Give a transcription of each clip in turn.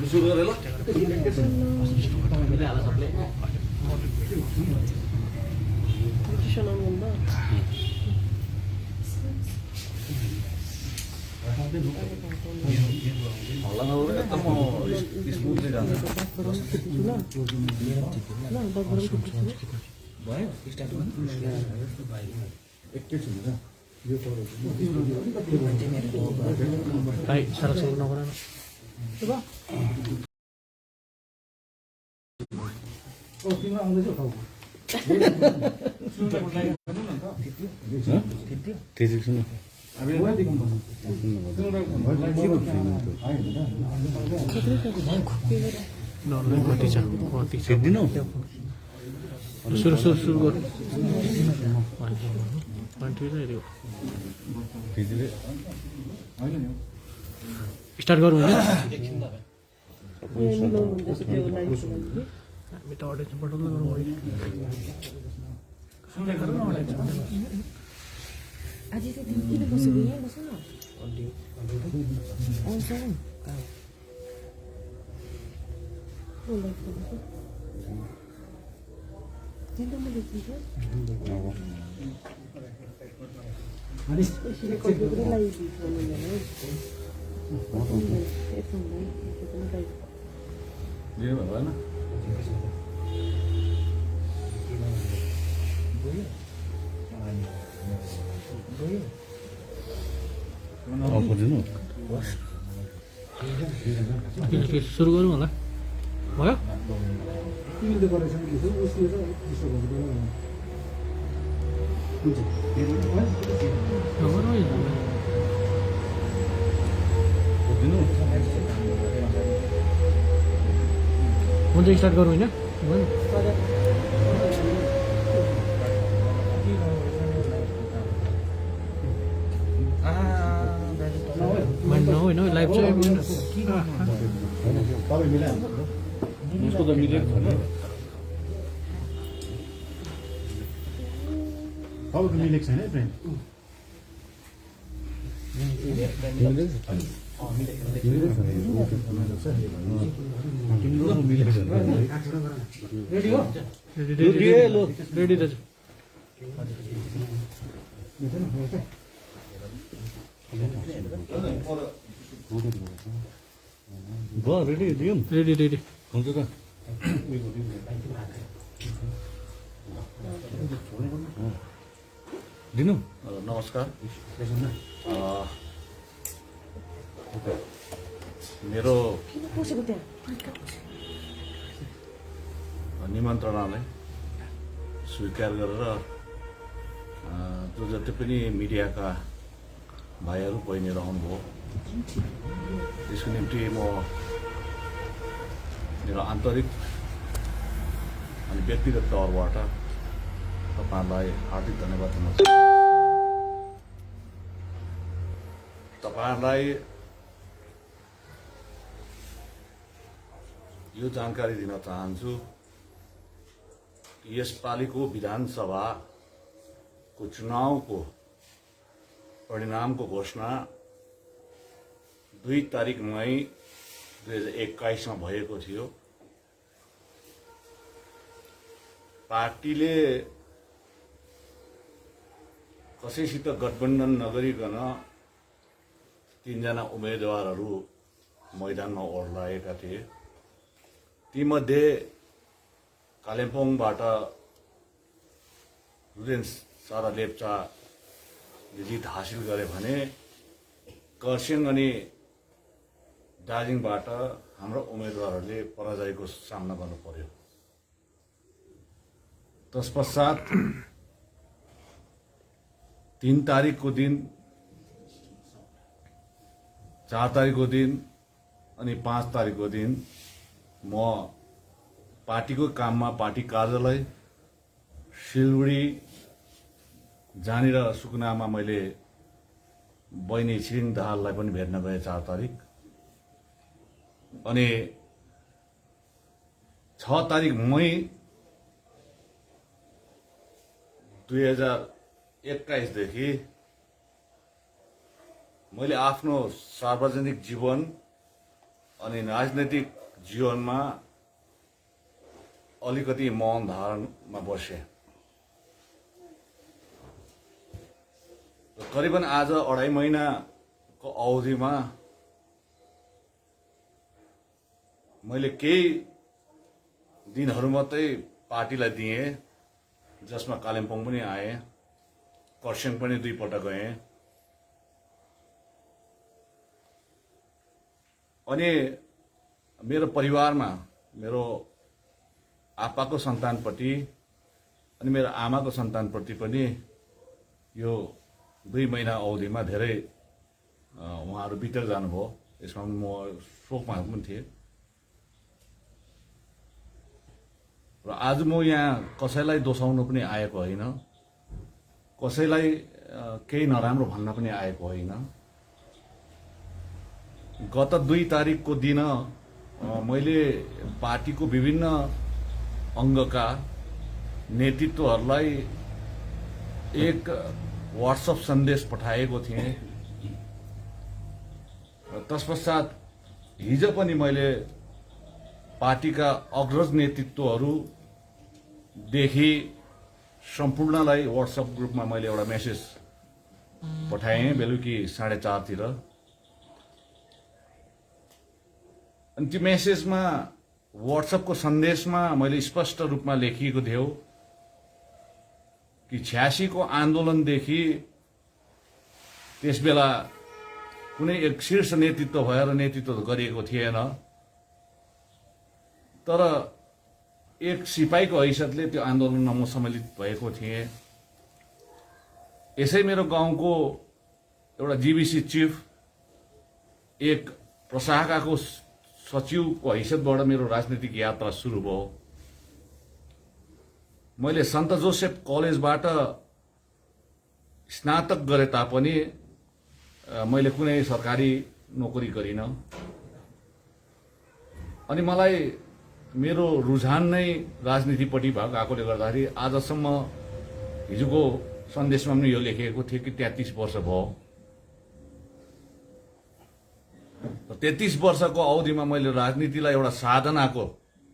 सुरु गरे ल हल्ला नगरेर एकदम स्मुथली जान्छ भयो स्टार्ट गर्नु एकैछिन र यो भाइ सडक सुरु नगर न ओ तिम्रो आउँदैछ खाऊ त्यति सुन सुरु सुरु सुरु गर स्टार्ट गरौँ होइन हामी त अडियन्स पठाउँदै गरौँ अझै चाहिँ तिमी किन बसेको यहाँ बस न आउँछ सुरु गरौँ होला भयो तिमीले गरेको छ उसले चाहिँ त्यस्तो हुन्छ स्टार्ट गरौँ होइन होइन लाइभ चाहिँ तपाईँ मिलाइहाल्नु उसको त मिलेको छ नि तपाईँको मिलेको छैन है फ्रेन्ड रेडी दाजु भयो रेडी दिउँ रेडी रेडी हुन्छ त दिनु नमस्कार मेरो निमन्त्रणालाई स्वीकार गरेर जो जति पनि मिडियाका भाइहरू बहिनीहरू आउनुभयो त्यसको निम्ति म मेरो आन्तरिक अनि व्यक्तिगत तौरबाट तपाईँहरूलाई हार्दिक धन्यवाद दिन चाहन्छु। तपाईँहरूलाई यो जानकारी दिन चाहन्छु यसपालिको विधानसभाको चुनावको परिणामको घोषणा 2 तारिक मई 2021 में भएको थियो। पार्टीले कसैसित गठबन्धन नगरिकन 3 जना उम्मेदवारहरू मैदानमा ओर्लाएका थिए। तीमध्ये कालिम्पोङबाट रुदेन सारा लेप्चा जित हासिल गरे भने खरसाङ अनि दार्जिलिङबाट हाम्रो उम्मेदवारहरूले पराजयको सामना गर्नु पर्यो। तत्पश्चात 3 तारिकको दिन 4 तारिकको दिन अनि 5 तारिकको दिन म पार्टीको काममा पार्टी कार्यालय सिलगढी जानेर सुकुनामा मैले बहिनी छिरिङ दाहाललाई पनि भेट्न गए 4 तारिक अनि 6 तारिक मई 2021 देखि मैले आफ्नो सार्वजनिक जीवन अनि राजनैतिक जीवनमा अलिकति मौन धारणमा बसे। करिबन आज 2.5 महिनाको अवधिमा मैले केही दिनहरू मात्रै पार्टीलाई दिएँ, जसमा कालिम्पोङ पनि आएँ, खरसाङ पनि 2 पटक गएँ। अनि मेरो परिवारमा मेरो आप्पाको सन्तानप्रति अनि मेरो आमाको सन्तानप्रति पनि यो 2 महिना अवधिमा धेरै उहाँहरू बितेर जानुभयो। यसमा म शोकमा पनि थिएँ। र आज म यहाँ कसैलाई दोषाउन पनि आएको होइन, कसैलाई केही नराम्रो भन्न पनि आएको होइन। गत 2 तारिकको दिन मैले पार्टीको विभिन्न अङ्गका नेतृत्वहरूलाई एक व्हाट्सएप सन्देश पठाएको थिएँ। तत्पश्चात हिजो पनि मैले पार्टीका अग्रज नेतृत्वहरूदेखि सम्पूर्णलाई व्हाट्सएप ग्रुपमा मैले एउटा मेसेज पठाएँ बेलुकी 4:30 तिर। अनि त्यो मेसेजमा व्हाट्सएपको सन्देशमा मैले स्पष्ट रूपमा लेखिएको थियो कि 86 को आन्दोलनदेखि त्यसबेला कुनै एक शीर्ष नेतृत्व भएर नेतृत्व गरिएको थिएन, तर एक सिपाहीको हैसियतले त्यो आन्दोलनमा म सम्मिलित भएको थिएँ। यसै मेरो गाउँको एउटा जीबीसी चिफ, एक प्रशाखाको सचिवको हैसियतबाट मेरो राजनीतिक यात्रा सुरु भयो। मैले सन्त जोसेफ कलेजबाट स्नातक गरे तापनि मैले कुनै सरकारी नोकरी गरिन। अनि मलाई मेरो रुझान नै राजनीतिपट्टि भएकोले गर्दाखेरि आजसम्म हिजोको सन्देशमा पनि यो लेखिएको थियो कि 33 वर्ष भयो। 33 वर्षको अवधिमा मैले राजनीतिलाई एउटा साधनाको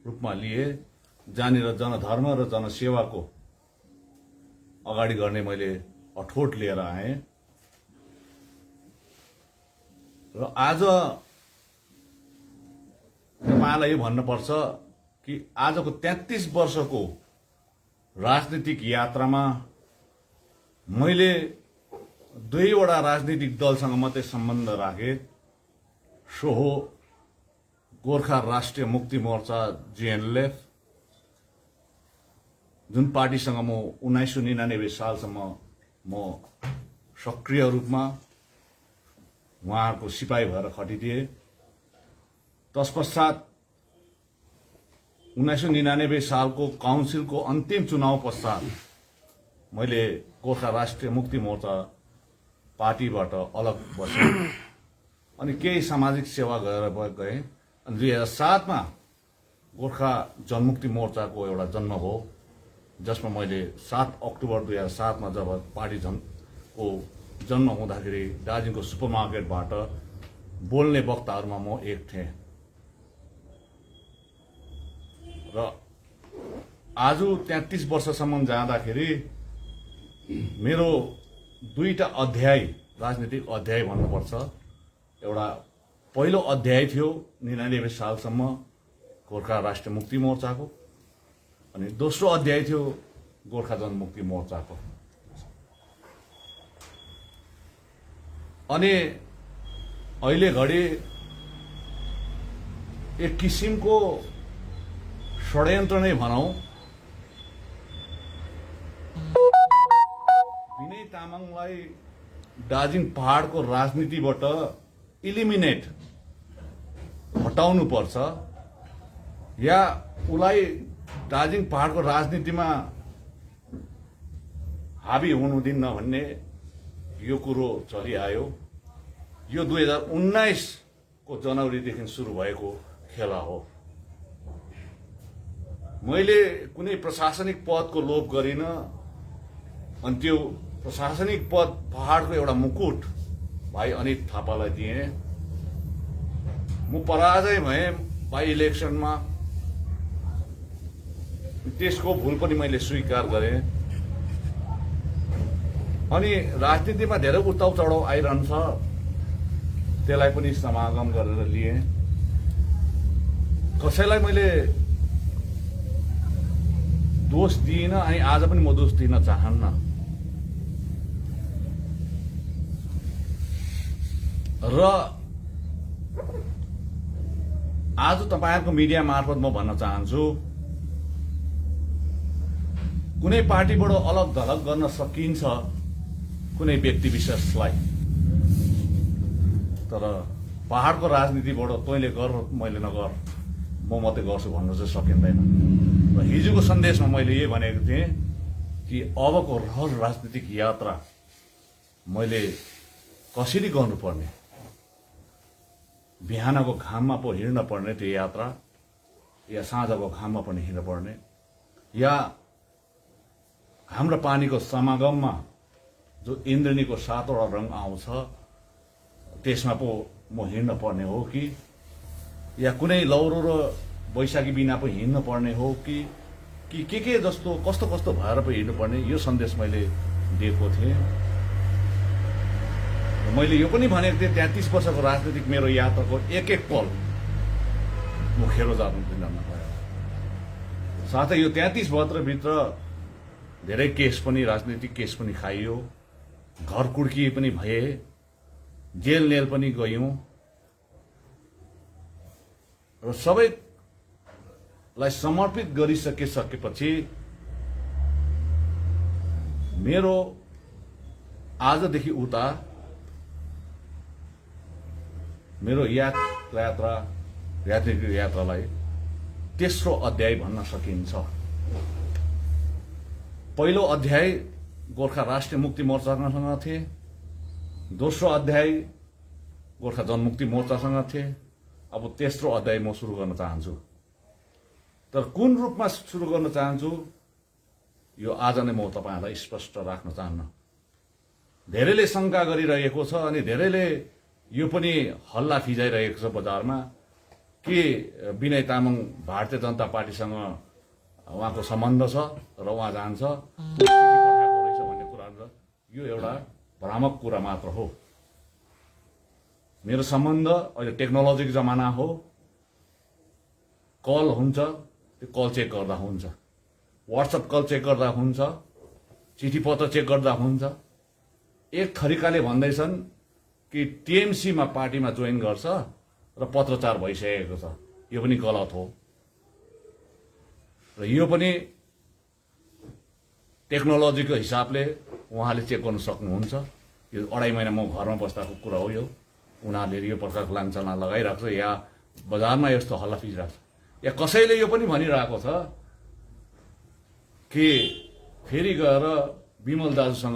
रूपमा लिए, जहाँनिर जनधर्म र जनसेवाको अगाडि गर्ने मैले अठोट लिएर आएँ। र आज तपाईँलाई यो भन्नुपर्छ कि आजको 33 वर्षको राजनीतिक यात्रामा मैले 2वटा राजनीतिक दलसँग मात्रै सम्बन्ध राखेँ। सो हो गोर्खा राष्ट्रिय मुक्ति मोर्चा जीएनएलएफ, जुन पार्टीसँग म 1999 सालसम्म म सक्रिय रूपमा उहाँहरूको सिपाही भएर खटिदिए। तत्पश्चात 1999 सालको काउन्सिलको अन्तिम चुनाव पश्चात मैले गोर्खा राष्ट्रिय मुक्ति मोर्चा पार्टीबाट अलग बसेँ अनि केही सामाजिक सेवा गरेर गएँ। अनि 2007 मा गोर्खा जनमुक्ति मोर्चाको एउटा जन्म भयो, जसमा मैले 7 अक्टोबर 2007 मा जब पार्टी को जन्म हुँदाखेरि दार्जिलिङको सुपरमार्केटबाट बोल्ने वक्ताहरूमा म एक थिएँ। र आज 33 वर्षसम्म जाँदाखेरि मेरो 2टा अध्याय, राजनीतिक अध्याय भन्नुपर्छ। एउटा पहिलो अध्याय थियो 99 सालसम्म गोर्खा राष्ट्रिय मुक्ति मोर्चाको, अनि दोस्रो अध्याय थियो गोर्खा जनमुक्ति मोर्चाको। अनि अहिले घडी एक किसिमको षड्यन्त्र नै भनौं, विनय तामाङलाई दार्जिलिङ पहाडको राजनीतिबाट इलिमिनेट हटाउनु पर्छ या उलाई दार्जिलिङ पहाडको राजनीतिमा हाबी हुनु दिन्न भन्ने यो कुरो चलिआयो। यो 2019 को जनवरीदेखि सुरु भएको खेला हो। मैले कुनै प्रशासनिक पदको लोभ गरिन, अनि त्यो प्रशासनिक पद पहाडको एउटा मुकुट भाइ अनित थापालाई दिएँ। म पराजय भएँ बाई इलेक्सनमा, त्यसको भुल पनि मैले स्वीकार गरेँ। अनि राजनीतिमा धेरै उताउ चढाउ आइरहन्छ, त्यसलाई पनि समागम गरेर लिएँ। कसैलाई मैले दोष दिइनँ अनि आज पनि म दोष दिन चाहन्न। र आज तपाईहरुको मिडिया मार्फत म भन्न चाहन्छु, कुनै पार्टीबाट अलग धलग गर्न सकिन्छ कुनै व्यक्ति विशेषलाई, तर पहाडको राजनीतिबाट तैँले गर मैले नगर म मात्रै गर्छु भन्नु चाहिँ सकिँदैन। र हिजोको सन्देशमा मैले यही भनेको थिएँ कि अबको रहर राजनीतिक यात्रा मैले कसरी गर्नुपर्ने, बिहानको घाममा पो हिँड्न पर्ने त्यो यात्रा, या साँझको घाममा पनि हिँड्न पर्ने, या हाम्रो पानीको समागममा जो इन्द्रनीको 7वटा रङ आउँछ त्यसमा पो म हिँड्न पर्ने हो कि, या कुनै लौरो र बैशाखी बिना पो हिँड्न पर्ने हो कि के जस्तो कस्तो कस्तो भएर पो हिँड्नु पर्ने, यो सन्देश मैले दिएको थिएँ। मैले यो पनि भनेको थिएँ 33 वर्षको राजनीतिक मेरो यात्राको एक एक पल म खेरो जानु दिन नभयो। साथै यो 33 वर्षभित्र धेरै केस पनि, राजनीतिक केस पनि खाइयो, घर कुड्किए पनि भए, जेल नेल पनि गयौं, र सबैलाई समर्पित गरिसकेपछि मेरो आजदेखि उता मेरो राजनीतिक यात्रालाई तेस्रो अध्याय भन्न सकिन्छ। पहिलो अध्याय गोर्खा राष्ट्रिय मुक्ति मोर्चासँग थिए, दोस्रो अध्याय गोर्खा जनमुक्ति मोर्चासँग थिए, अब तेस्रो अध्याय म सुरु गर्न चाहन्छु। तर कुन रूपमा सुरु गर्न चाहन्छु यो आज नै म तपाईहरुलाई स्पष्ट राख्न चाहन्न। धेरैले शंका गरिरहेको छ अनि धेरैले यो पनि हल्ला फिजाइरहेको छ बजारमा कि विनय तामाङ भारतीय जनता पार्टीसँग उहाँको सम्बन्ध छ र उहाँ जान्छ, पठाएको रहेछ भन्ने कुरा छ। यो एउटा भ्रामक कुरा मात्र हो। मेरो सम्बन्ध अहिले टेक्नोलोजीको जमाना हो, कल हुन्छ, त्यो कल चेक गर्दा हुन्छ, व्हाट्सएप कल चेक गर्दा हुन्छ, चिठी पत्र चेक गर्दा हुन्छ। एक थरीकाले भन्दैछन् कि टीएमसी मा पार्टीमा जोइन गर्छ र पत्रचार भइसकेको छ, यो पनि गलत हो। र यो पनि टेक्नोलोजीको हिसाबले उहाँले चेक गर्न सक्नुहुन्छ। यो 2.5 महिना म घरमा बस्दाको कुरा हो। यो उनीहरूले यो प्रकारको लाञ्छना लगाइरहेको छ या बजारमा यस्तो हल्ला फिजिरहेको छ, या कसैले यो पनि भनिरहेको छ कि फेरि गएर विमल दाजुसँग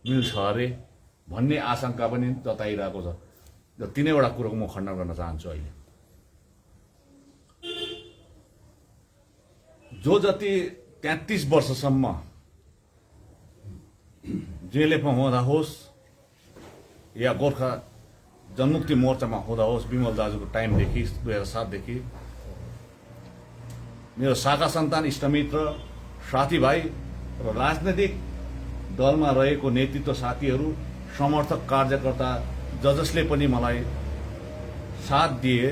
मिल्छ अरे भन्ने आशंका पनि जताइरहेको छ। र तीनैवटा कुरोको म खण्डन गर्न चाहन्छु। अहिले जो जति 33 वर्षसम्म जेलमा हुँदा होस् या गोर्खा जनमुक्ति मोर्चामा हुँदा होस्, विमल दाजुको टाइमदेखि 2007 देखि मेरो शाखा सन्तान, इष्टमित्र, साथीभाइ र राजनीतिक दलमा रहेको नेतृत्व साथीहरू, समर्थक, कार्यकर्ता जसले पनि मलाई साथ दिए,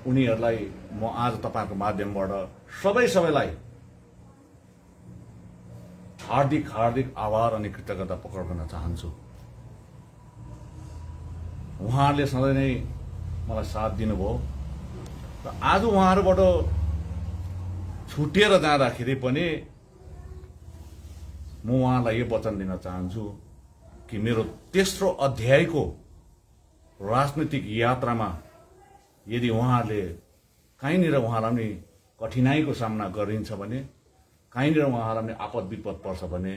उनीहरूलाई म आज तपाईहरुको माध्यमबाट सबैलाई हार्दिक आभार अनि कृतज्ञता प्रकट गर्न चाहन्छु। उहाँहरूले सधैँ नै मलाई साथ दिनुभयो र आज उहाँहरूबाट छुटिएर जाँदाखेरि पनि म उहाँलाई यो वचन दिन चाहन्छु कि मेरो तेस्रो अध्यायको राजनीतिक यात्रामा यदि उहाँहरूले कहीँनिर उहाँलाई पनि कठिनाइको सामना गरिन्छ भने, कहीँनिर उहाँहरूलाई पनि आपद विपद पर्छ भने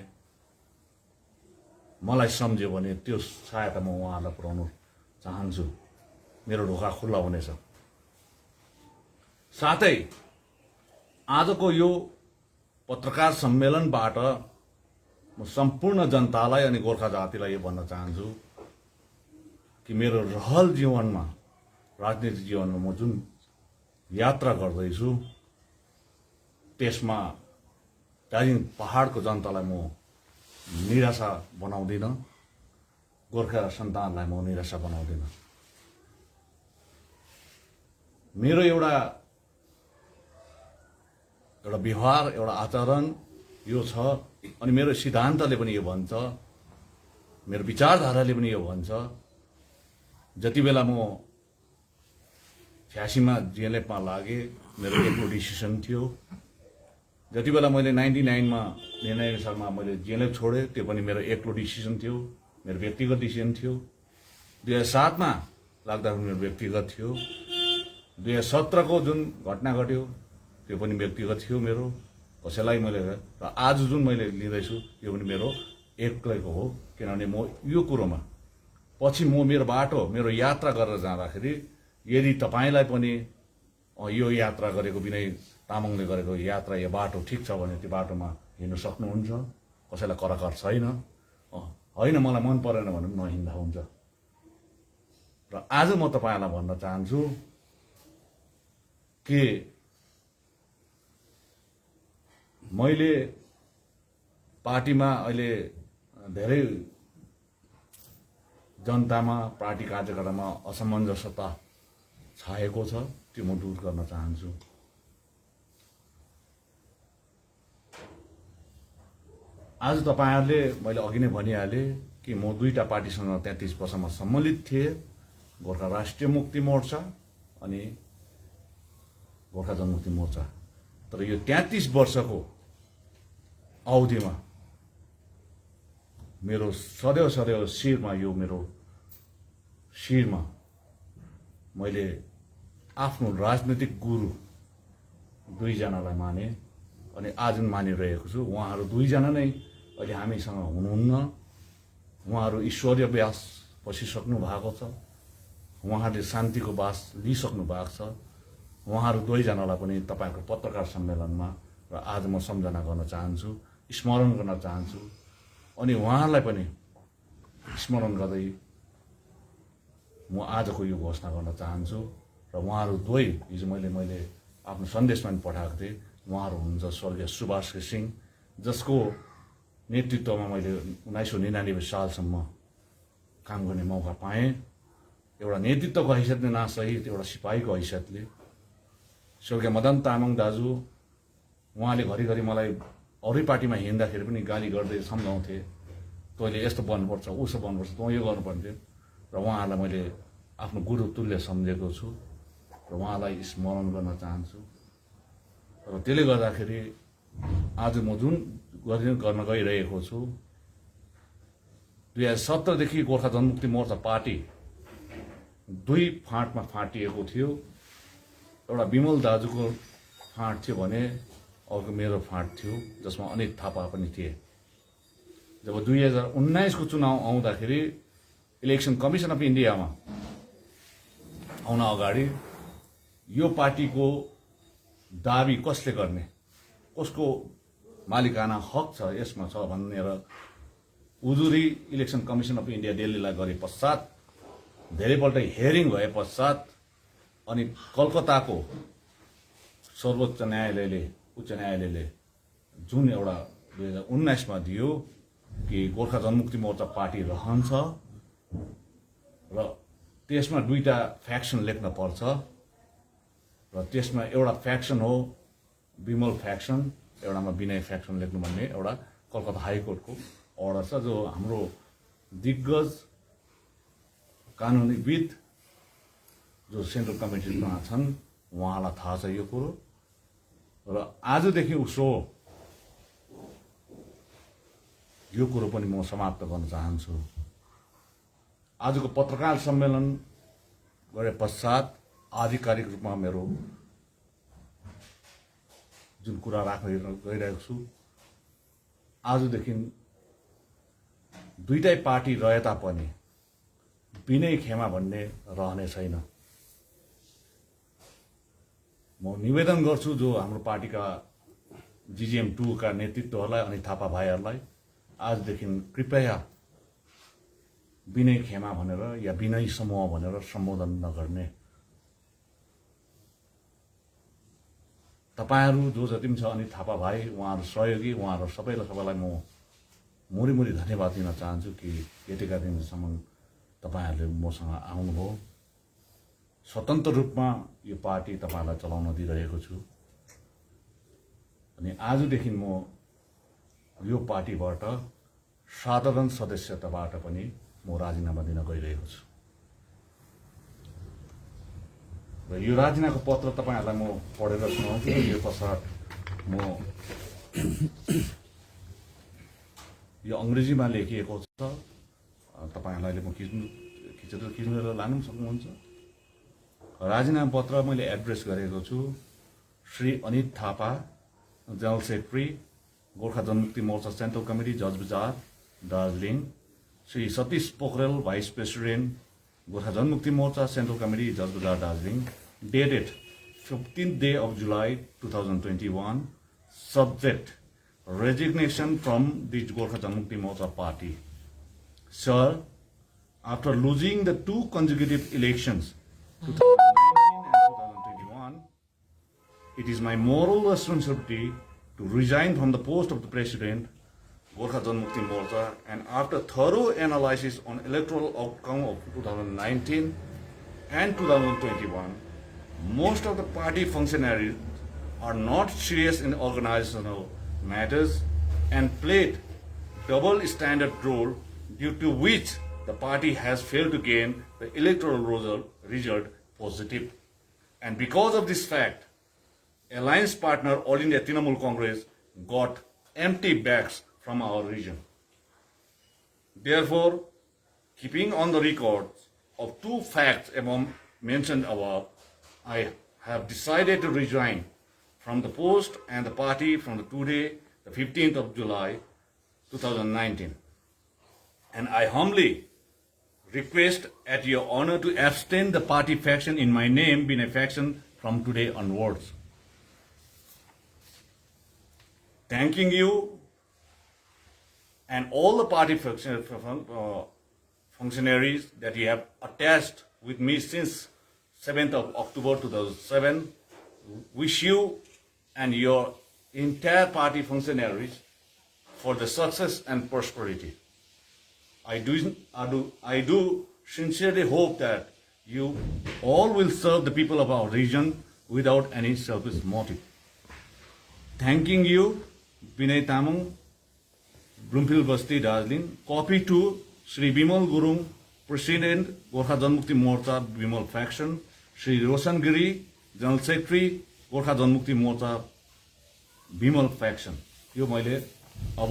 मलाई सम्झ्यो भने त्यो सहायता म उहाँहरूलाई पुर्याउन चाहन्छु। मेरो ढोका खुल्ला हुनेछ। साथै आजको यो पत्रकार सम्मेलनबाट म सम्पूर्ण जनतालाई अनि गोर्खा जातिलाई यो भन्न चाहन्छु कि मेरो रहल जीवनमा राजनीतिक जीवनमा म जुन यात्रा गर्दैछु त्यसमा दार्जिलिङ पहाडको जनतालाई म निराशा बनाउँदिन, गोर्खा सन्तानलाई म निराशा बनाउँदिन। मेरो एउटा व्यवहार, एउटा आचरण यो छ, अनि मेरो सिद्धान्तले पनि यो भन्छ, मेरो विचारधाराले पनि यो भन्छ। जति बेला म 86 मा जिएलएफमा लागे मेरो एक्लो डिसिसन थियो। जति बेला मैले 99 मा 99 सालमा मैले जिएलएफ छोडे त्यो पनि मेरो एक्लो डिसिसन थियो, मेरो व्यक्तिगत डिसिसन थियो। 2007 मा लाग्दा मेरो व्यक्तिगत थियो। 2017 को जुन घटना घट्यो त्यो पनि व्यक्तिगत थियो मेरो, कसैलाई मैले, र आज जुन मैले लिँदैछु यो पनि मेरो एक्लैको हो। किनभने म यो कुरोमा पछि म मेरो बाटो, मेरो यात्रा गरेर जाँदाखेरि यदि तपाईलाई पनि यो यात्रा गरेको विनय तामाङले गरेको यात्रा, यो बाटो ठिक छ भने त्यो बाटोमा हिँड्न सक्नुहुन्छ, कसैलाई कराकर छैन। होइन मलाई मन परेन भने पनि नहिँड्दा हुन्छ। र आज म तपाईलाई भन्न चाहन्छु कि मैले पार्टीमा अहिले धेरै जनतामा, पार्टी कार्यकर्तामा असमञ्जसता छाएको छ, त्यो म दूर गर्न चाहन्छु। आज तपाईहरुले, मैले अघि नै भनिहालेँ कि म दुईटा पार्टीसँग 33 वर्षमा सम्मिलित थिएँ, गोर्खा राष्ट्रिय मुक्ति मोर्चा अनि गोर्खा जनमुक्ति मोर्चा। तर यो 33 वर्षको अवधिमा मेरो सदैव शिरमा, यो मेरो शिरमा मैले आफ्नो राजनीतिक गुरु दुईजनालाई माने अनि आज मानिरहेको छु। उहाँहरू दुईजना नै अहिले हामीसँग हुनुहुन्न। उहाँहरू ईश्वरीय व्यास बसिसक्नु भएको छ, उहाँहरूले शान्तिको बास लिइसक्नु भएको छ। उहाँहरू दुईजनालाई पनि तपाईको पत्रकार सम्मेलनमा र आज म सम्झना गर्न चाहन्छु, स्मरण गर्न चाहन्छु। अनि उहाँहरूलाई पनि स्मरण गर्दै म आजको यो घोषणा गर्न चाहन्छु। र उहाँहरू दुवै हिजो मैले आफ्नो सन्देशमा पनि पठाएको थिएँ। उहाँहरू हुनुहुन्छ स्वर्गीय सुभाष सिंह, जसको नेतृत्वमा मैले 1999 सालसम्म काम गर्ने मौका पाएँ, एउटा नेतृत्वको हैसियतले नसहित एउटा सिपाहीको हैसियतले। स्वर्गीय मदन तामाङ दाजु, उहाँले घरिघरि मलाई अरू पार्टीमा हिँड्दाखेरि पनि गाली गर्दै सम्झाउँथे, तैँले यस्तो बन्नुपर्छ, उसो बन्नुपर्छ, तँ यो गर्नुपर्ने। र उहाँहरूलाई मैले आफ्नो गुरु तुल्य सम्झेको छु र उहाँलाई स्मरण गर्न चाहन्छु। र त्यसले गर्दाखेरि आज म जुन गर्न गइरहेको छु, 2017 देखि गोर्खा जनमुक्ति मोर्चा पार्टी दुई फाँटमा फाँटिएको थियो। एउटा विमल दाजुको फाँट थियो भने अर्को मेरो फाँट थियो, जसमा अनित थापा पनि थिए। जब 2019 को चुनाव आउँदाखेरि इलेक्सन कमिसन अफ इन्डियामा आउन अगाडि यो पार्टीको दाबी कसले गर्ने, कसको मालिकाना हक छ यसमा छ भनेर उजुरी इलेक्सन कमिसन अफ इन्डिया दिल्लीलाई गरे पश्चात, धेरैपल्ट हियरिङ भए पश्चात अनि कलकत्ताको सर्वोच्च न्यायालयले, उच्च न्यायालयले जुन एउटा 2019 मा दियो कि गोर्खा जनमुक्ति मोर्चा पार्टी रहन्छ र त्यसमा दुईटा फ्याक्सन लेख्न पर्छ र त्यसमा एउटा फ्याक्सन हो विमल फ्याक्सन, एउटामा विनय फ्याक्सन लेख्नु भन्ने एउटा कलकत्ता हाइकोर्टको अर्डर छ, जो हाम्रो दिग्गज कानुनीविद जो सेन्ट्रल कमिटीमा छन् उहाँलाई थाहा छ यो कुरो। र आजदेखि उसो यो कुरो पनि म समाप्त गर्न चाहन्छु। आजको पत्रकार सम्मेलन गरे पश्चात आधिकारिक रूपमा मेरो जुन कुरा राख्न गइरहेको छु, आजदेखि दुईटै पार्टी रहे तापनि विनय खेमा भन्ने रहने छैन। म निवेदन गर्छु जो हाम्रो पार्टीका GGM2 का नेतृत्वहरूलाई अनि थापा भाइहरूलाई, आजदेखि कृपया विनय खेमा भनेर या विनय समूह भनेर सम्बोधन नगर्ने। तपाईहरू जो जति पनि छ अनित थापा भाइ, उहाँहरू सहयोगी, उहाँहरू सबैलाई म मुरी धन्यवाद दिन चाहन्छु कि यतिका दिनसम्म तपाईहरूले मसँग आउनुभयो। स्वतन्त्र रूपमा यो पार्टी तपाईहरूलाई चलाउन दिइरहेको छु अनि आजदेखि म यो पार्टीबाट साधारण सदस्यताबाट पनि म राजीनामा दिन गइरहेको छु र यो राजीनामाको पत्र तपाईहरूलाई म पढेर सुनाउँछु। यो पश्चात म यो अङ्ग्रेजीमा लेखिएको छ, तपाईहरूलाई म खिचेर लानु सक्नुहुन्छ। राजीनामा पत्र मैले एड्रेस गरेको छु Shri Anit Thapa, general secretary, Gorkha Janmukti Morcha central committee, जज बजार, Darjeeling. Shri Satish Pokharel, vice president, Gorkha Janmukti Morcha central committee, जज बजार, Darjeeling. Dated 15th day of July 2021. Subject: resignation from the Gorkha Janmukti Morcha party. Sir, after losing the 2 consecutive elections, 2019 and 2021, it is my moral responsibility to resign from the post of the President, Gorkha Janmukti Morcha, and after thorough analysis on electoral outcome of 2019 and 2021, most of the party functionaries are not serious in organizational matters and played double standard role, due to which the party has failed to gain the electoral result positive. And because of this fact, alliance partner All India Trinamool Congress got empty bags from our region. Therefore, keeping on the records of 2 facts among mentioned above, I have decided to resign from the post and the party from the today, the 15th of July 2019. And I humbly request at your honor to abstain the party faction in my name being a faction from today onwards. Thanking you and all the party functionaries that you have attached with me since 7th of October 2007. Wish you and your entire party functionaries for the success and prosperity. I do sincerely hope that you all will serve the people of our region without any selfish motive. Thanking you, Vinay Tamung, Bloomfield Basti, Darjeeling. Copy to Sri Bimal Gurung, President, Gorkha Janmukti Morcha, Bimal Faction. Sri Roshan Giri, General Secretary, Gorkha Janmukti Morcha, Bimal Faction. यो मैले अब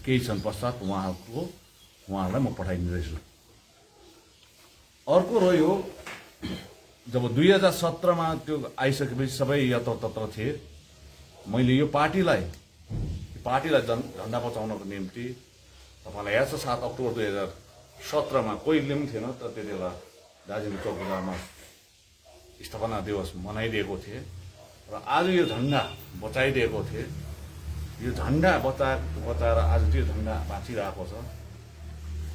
केही क्षण पश्चात उहाँहरूलाई म पठाइदिँदैछु। अर्को रह्यो, जब 2017मा त्यो आइसकेपछि सबै यत्रतत्र थिए, मैले यो पार्टीलाई झन्डा बचाउनको निम्ति तपाईलाई याद छ 7 अक्टोबर 2017मा कोहीले पनि थिएन त त्यति बेला दार्जिलिङ चौक बजारमा स्थापना दिवस मनाइदिएको थिए र आज यो झन्डा बचाइदिएको थिए। यो झन्डा बचाएर आज त्यो झन्डा बाँचिरहेको छ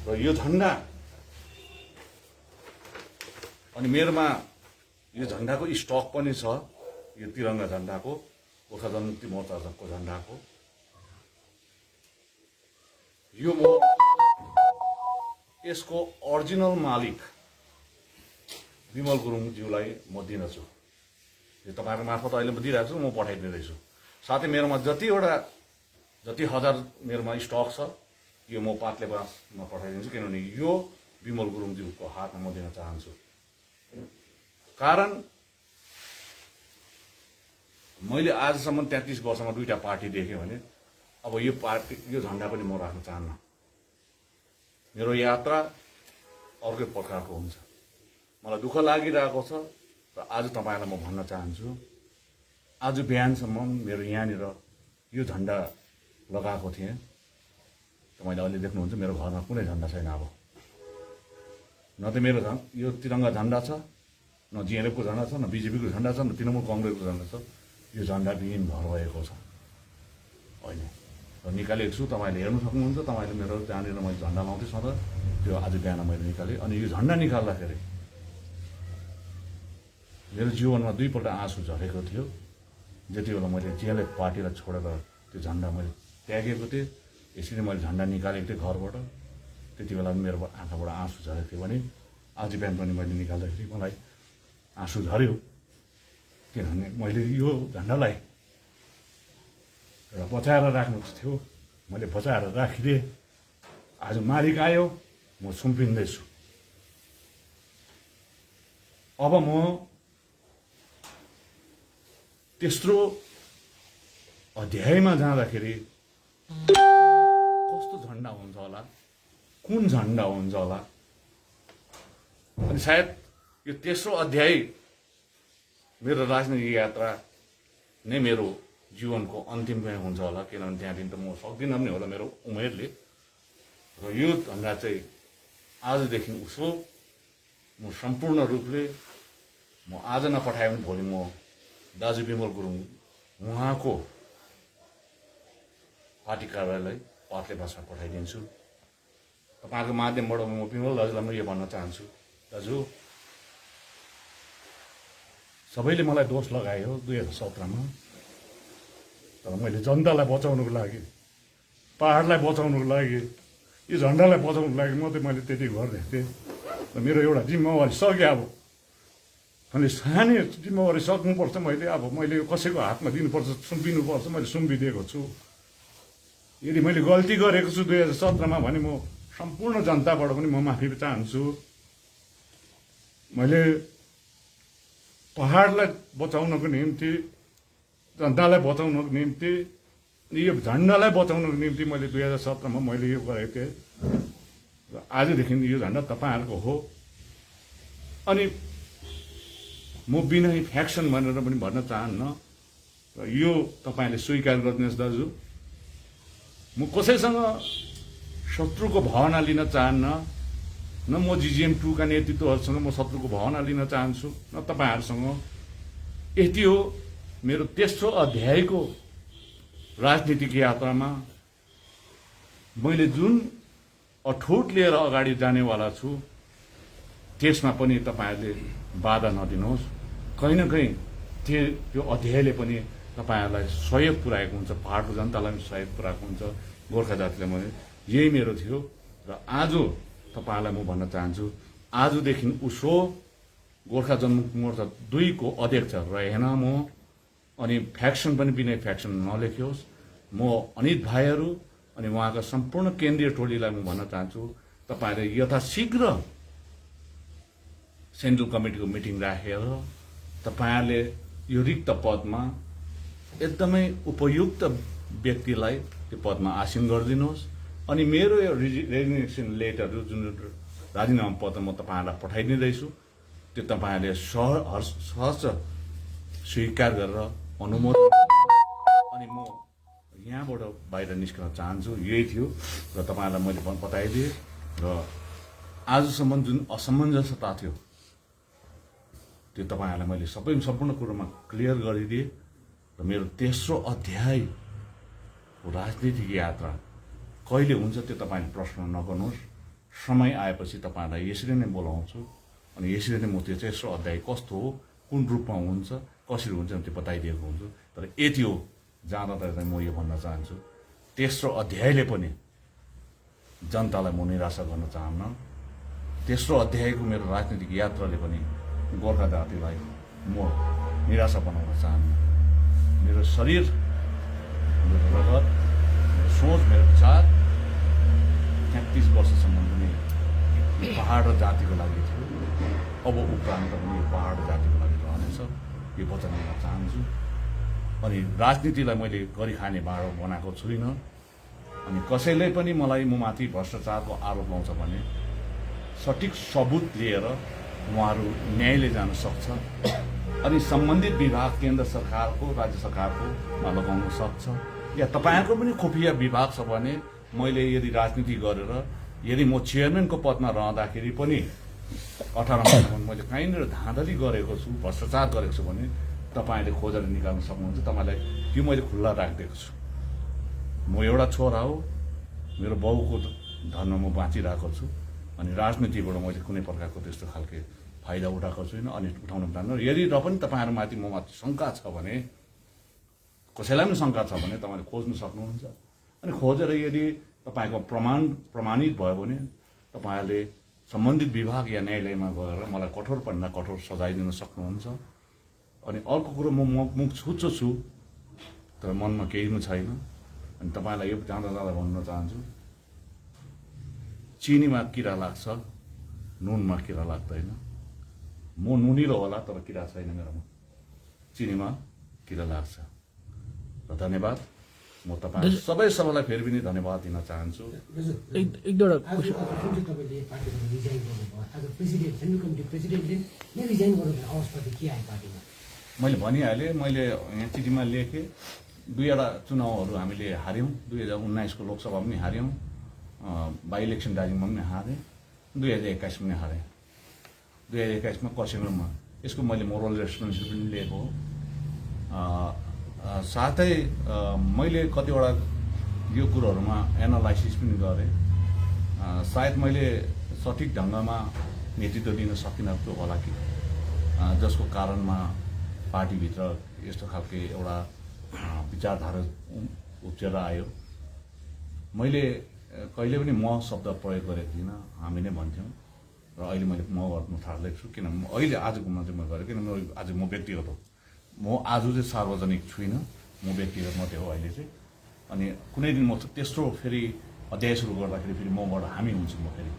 र यो झन्डा अनि मेरोमा यो झन्डाको स्टक पनि छ, यो तिरङ्गा झन्डाको, गोर्खा जनमुक्ति मोर्चाको झन्डाको। यो म यसको ओरिजिनल मालिक विमल गुरुङज्यूलाई म दिन्छु। यो तपाईहरु मार्फत अहिले म दिइरहेको छु, म पठाइदिँदैछु। साथै मेरोमा जति हजार मेरोमा स्टक छ यो म पातले बाँसमा पठाइदिन्छु, किनभने यो विमल गुरुङज्यूको हातमा म दिन चाहन्छु। कारण मैले आजसम्म 33 वर्षमा 2टा पार्टी देखेँ भने अब यो पार्टी यो झन्डा पनि म राख्न चाहन्न। मेरो यात्रा अर्कै प्रकारको हुन्छ। मलाई दुःख लागिरहेको छ र आज तपाईहरुलाई म भन्न चाहन्छु, आज बिहानसम्म मेरो यहाँनिर यो झन्डा लगाएको थिएँ। तपाईले अहिले देख्नुहुन्छ मेरो घरमा कुनै झन्डा छैन। अब न त मेरो यो तिरङ्गा झन्डा छ, न जिएनएफको झन्डा छ, न बिजेपीको झन्डा छ, न तृणमूल कांग्रेसको झन्डा छ। यो झन्डा विहीन भएर गएको छ अहिले। र निकालेको छु। तपाईँले हेर्नु सक्नुहुन्छ। तपाईँले मेरो त्यहाँनिर मैले झन्डा लाउँथेँ सधैँ, त्यो आज बिहान मैले निकालेँ। अनि यो झन्डा निकाल्दाखेरि मेरो जीवनमा 2 पल्ट आँसु झरेको थियो। जति बेला मैले जेलै पार्टीलाई छोडेर त्यो झन्डा मैले त्यागेको थिएँ, यसरी मैले झन्डा निकालेको थिएँ घरबाट, त्यति बेला मेरो आँखाबाट आँसु झरेको थियो भने आज बिहान पनि मैले निकाल्दाखेरि मलाई आँसु झऱ्यो। किनभने मैले यो झन्डालाई एउटा बचाएर राख्नु थियो, मैले बचाएर राखिदिएँ। आज मालिक आयो, म सुम्पिँदैछु। अब म तेस्रो अध्यायमा जाँदाखेरि कस्तो झन्डा हुन्छ होला, कुन झन्डा हुन्छ होला, अनि सायद यो तेस्रो अध्याय मेरो राजनीतिक यात्रा नै मेरो जीवनको अन्तिममै हुन्छ होला। किनभने त्यहाँदेखि त म सक्दिनँ पनि होला मेरो उमेरले। र यो झन्डा चाहिँ आजदेखि उसो म सम्पूर्ण रूपले म आज नपठाए पनि भोलि म दाजु विमल गुरुङ उहाँको पार्टी कार्यालय पातले भाषामा पठाइदिन्छु। तपाईँको माध्यमबाट म विमल दाजुलाई म यो भन्न चाहन्छु, दाजु सबैले मलाई दोष लगायो 2017मा, तर मैले जनतालाई बचाउनुको लागि, पहाडलाई बचाउनुको लागि, यो झन्डालाई बचाउनुको लागि मात्रै मैले त्यति गरिदिएको थिएँ। र मेरो एउटा जिम्मेवारी सकेँ। अब मैले सानै जिम्मेवारी सक्नुपर्छ। मैले यो कसैको हातमा दिनुपर्छ, सुम्पिनुपर्छ। मैले सुम्पिदिएको छु। यदि मैले गल्ती गरेको छु 2017मा भने म सम्पूर्ण जनताबाट पनि म माफी चाहन्छु। मैले पहाडलाई बचाउनको निम्ति, जनतालाई बचाउनको निम्ति, यो झन्डालाई बचाउनको निम्ति मैले 2017मा मैले यो गरेको थिएँ। र आजदेखि यो झन्डा तपाईँहरूको हो। अनि म बिना फ्याक्सन भनेर पनि भन्न चाहन्न। र यो तपाईँले स्वीकार गरिदिनुहोस् दाजु। म कसैसँग शत्रुको भावना लिन चाहन्न, न म GGM2 का नेतृत्वहरूसँग म शत्रुको भावना लिन चाहन्छु, न तपाईँहरूसँग। यति हो मेरो तेस्रो अध्यायको राजनीतिक यात्रामा मैले जुन अठोट लिएर अगाडि जानेवाला छु, त्यसमा पनि तपाईँहरूले बाधा नदिनुहोस्। कहीँ न कहीँ त्यो अध्यायले पनि तपाईँहरूलाई सहयोग पुर्याएको हुन्छ, पहाडको जनतालाई पनि सहयोग पुर्याएको हुन्छ, गोर्खा जातिलाई पनि। यही मेरो थियो। र आज तपाईँहरूलाई म भन्न चाहन्छु, आजदेखि उसो गोर्खा जनमुक्ति मोर्चा 2 को अध्यक्ष रहेन म। अनि फ्याक्सन पनि बिना फ्याक्सन नलेखियोस्। म अनित भाइहरू अनि उहाँका सम्पूर्ण केन्द्रीय टोलीलाई म भन्न चाहन्छु, तपाईँहरूले यथाशीघ्र सेन्ट्रल कमिटीको मिटिङ राखेर तपाईँहरूले यो रिक्त पदमा एकदमै उपयुक्त व्यक्तिलाई त्यो पदमा आसीन गरिदिनुहोस्। अनि मेरो यो रेजिग्नेसन लेटरहरू जुन राजीनामा पत्र म तपाईँहरूलाई पठाइदिँदैछु, त्यो तपाईँहरूले सहज स्वीकार गरेर अनुमोदन। अनि म यहाँबाट बाहिर निस्कन चाहन्छु। यही थियो र तपाईँहरूलाई मैले बताइदिएँ। र आजसम्म जुन असमञ्जसता थियो त्यो तपाईँहरूलाई मैले सम्पूर्ण कुरोमा क्लियर गरिदिएँ। र मेरो तेस्रो अध्यायको राजनीतिक यात्रा कहिले हुन्छ त्यो तपाईँले प्रश्न नगर्नुहोस्। समय आएपछि तपाईँहरूलाई यसरी नै बोलाउँछु। अनि यसरी नै म त्यो तेस्रो अध्याय कस्तो हो, कुन रूपमा हुन्छ, कसरी हुन्छ त्यो बताइदिएको हुन्छु। तर यति हो, जाँदा चाहिँ म यो भन्न चाहन्छु, तेस्रो अध्यायले पनि जनतालाई म निराशा गर्न चाहन्न। तेस्रो अध्यायको मेरो राजनीतिक यात्राले पनि गोर्खा जातिलाई म निराशा बनाउन चाहन्न। मेरो शरीर, मेरो रगत, मेरो सोच, मेरो विचार 33 वर्षसम्म पनि पहाड र जातिको लागि थियो। अब उपरान्त पनि यो पहाड र जातिको लागि रहनेछ, यो वचन दिन चाहन्छु। अनि राजनीतिलाई मैले गरी खाने बाँडो बनाएको छुइनँ। अनि कसैले पनि मलाई म माथि भ्रष्टाचारको आरोप लाउँछ भने सठिक सबुत लिएर उहाँहरू न्यायले जान सक्छ। अनि सम्बन्धित विभाग केन्द्र सरकारको, राज्य सरकारकोमा लगाउन सक्छ। या तपाईँहरूको पनि खुफिया विभाग छ भने मैले यदि राजनीति गरेर यदि म चेयरम्यानको पदमा रहँदाखेरि पनि 18 महिनासम्म मैले कहीँनिर धाँधली गरेको छु, भ्रष्टाचार गरेको छु भने तपाईँले खोजेर निकाल्न सक्नुहुन्छ। तपाईँलाई त्यो मैले खुल्ला राखिदिएको छु। म एउटा छोरा हो, मेरो बाउको धनमा म बाँचिरहेको छु अनि राजनीतिबाट मैले कुनै प्रकारको त्यस्तो खालके फाइदा उठाएको छुइनँ अनि उठाउन चाहन्न। यदि र पनि तपाईँहरूमाथि ममाथि शङ्का छ भने, कसैलाई पनि शङ्का छ भने तपाईँले खोज्न सक्नुहुन्छ अनि खोजेर यदि तपाईँको प्रमाणित भयो भने तपाईँहरूले सम्बन्धित विभाग या न्यायालयमा गएर मलाई कठोरभन्दा कठोर सजाय दिन सक्नुहुन्छ। अनि अर्को कुरो म मुख छुच्चो छु तर मनमा केही पनि छैन। अनि तपाईँलाई यो जाँदा जाँदा भन्न चाहन्छु, चिनीमा किरा लाग्छ, नुनमा किरा लाग्दैन। म नुनिलो होला तर किरा छैन मेरोमा, चिनीमा किरा लाग्छ। र धन्यवाद, म तपाईँ सबैलाई फेरि पनि धन्यवाद दिन चाहन्छु। एक दुईवटा तपाईँले पार्टीबाट रिजाइन गर्नुभयो, आज प्रेसिडेन्ट सेन्ट्रल कमिटी प्रेसिडेन्टले नै रिजाइन गर्नुभयो, अवस्था के आयो पार्टीमा? मैले भनिहालेँ, मैले यहाँ चिठीमा लेखेँ, दुईवटा चुनावहरू हामीले हार्यौँ। 2019को लोकसभा पनि हार्यौँ, बाई इलेक्सन दार्जिलिङमा पनि हारेँ, 2021 पनि हारेँ। 2021मा कसिङमा यसको मैले मोरल रेस्पोन्सिबिलिटी पनि लिएको हो। साथै मैले कतिवटा यो कुरोहरूमा एनालाइसिस पनि गरेँ। सायद मैले सठिक ढङ्गमा नेतृत्व दिन सकिनँ त्यो होला कि जसको कारणमा पार्टीभित्र यस्तो खालके एउटा विचारधारा उब्जेर आयो। मैले कहिले पनि म शब्द प्रयोग गरेको थिइनँ, हामी नै भन्थ्यौँ र अहिले मैले म गर्नु थालेको छु। किन अहिले आजकोमा चाहिँ म गरेँ, किन आज म व्यक्तिगत हो, म आज चाहिँ सार्वजनिक छुइनँ, म व्यक्तिगत मात्रै हो अहिले चाहिँ। अनि कुनै दिन म त्यस्तो फेरि अध्याय सुरु गर्दाखेरि फेरि मबाट हामी हुन्छौँ म फेरि,